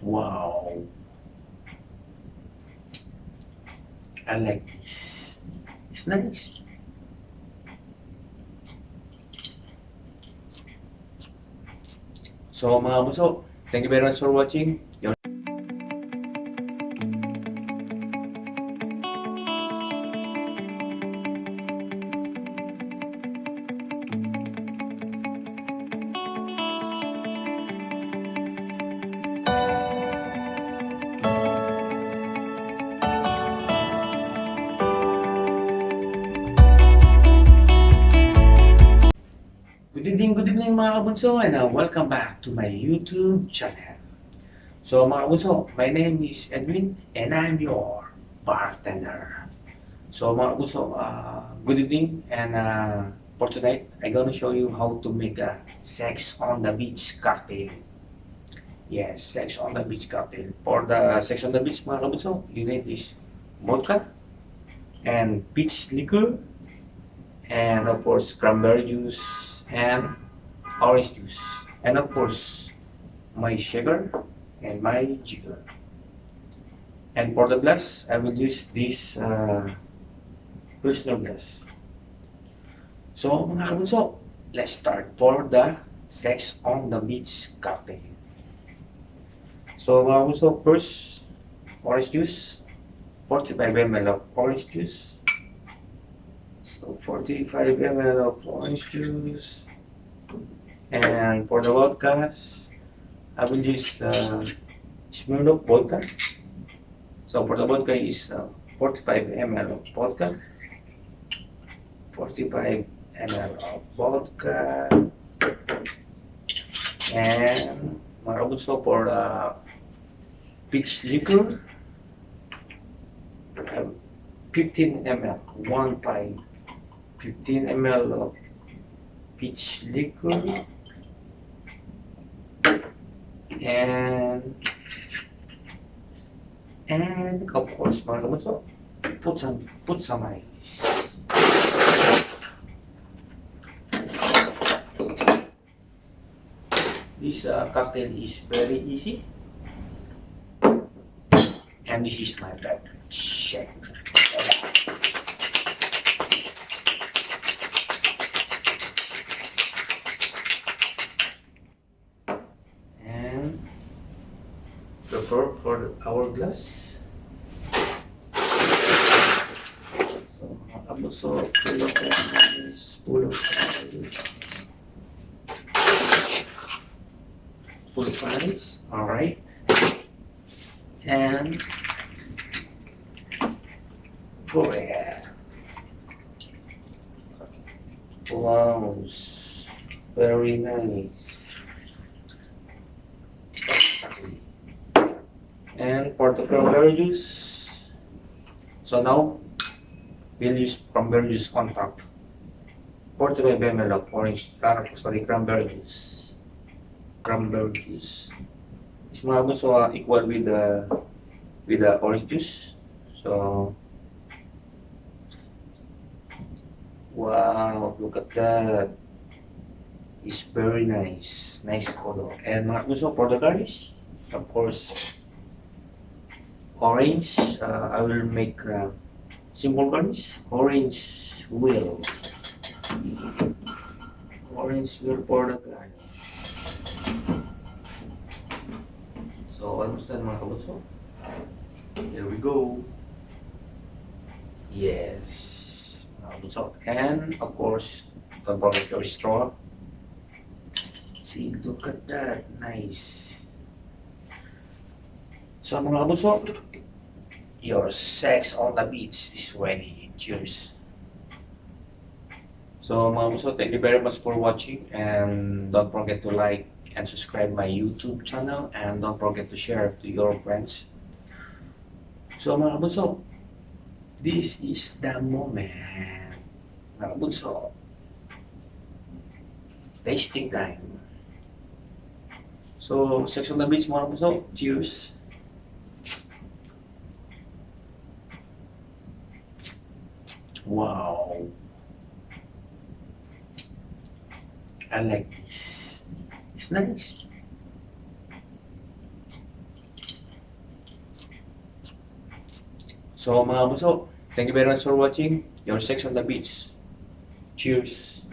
Wow, I like this. It's nice. So mga buso, thank you very much for watching. Good evening mga kabunso and welcome back to my YouTube channel. So mga kabunso, my name is Edwin and I'm your bartender. So mga kabunso, good evening and for tonight, I'm gonna show you how to make a sex on the beach cocktail. Yes, sex on the beach cocktail. For the sex on the beach mga kabunso, you need this vodka and peach liquor and of course cranberry juice and orange juice, and of course my sugar and my jigger. And for the glass, I will use this Pilsner glass. So mga kabunso, let's start for the sex on the beach cocktail. So mga kabunso, first orange juice, 45 ml of orange juice. So 45 ml of orange juice. And for the vodkas, I will use Smirnoff vodka. So for the vodka is 45 ml of vodka. 45 ml of vodka. And also for peach liquor, 15 ml, 1 pint, 15 ml of peach liquor. And of course mga kabunso, put some ice. This cocktail is very easy, and this is my beverage. And prepare for our glass. So also full of ice, full of ice, full of ice. All right, and pour it. Wow, very nice. And for the cranberry juice, so now we'll use cranberry juice on top. 45 ml of cranberry juice. Cranberry juice. It's mga so equal with the orange juice. So wow, look at that. It's very nice. Nice color. And mga gusto for the garnish, of course, orange. I will make simple garnish. Orange wheel. Orange wheel for the garnish. So almost done mga kabutso. Here we go. Yes. Mga kabutso. And of course, don't forget your straw. See, look at that. Nice. So mga kabutso, your sex on the beach is ready. Cheers. So mga kabutso, thank you very much for watching, and don't forget to like and subscribe my YouTube channel, and don't forget to share to your friends. So mga kabutso, this is the moment. Mga kabutso, tasting time. So, sex on the beach mga kabutso, cheers. Wow. I like this. It's nice. So mga bunso, thank you very much for watching your Sex on the Beach. Cheers!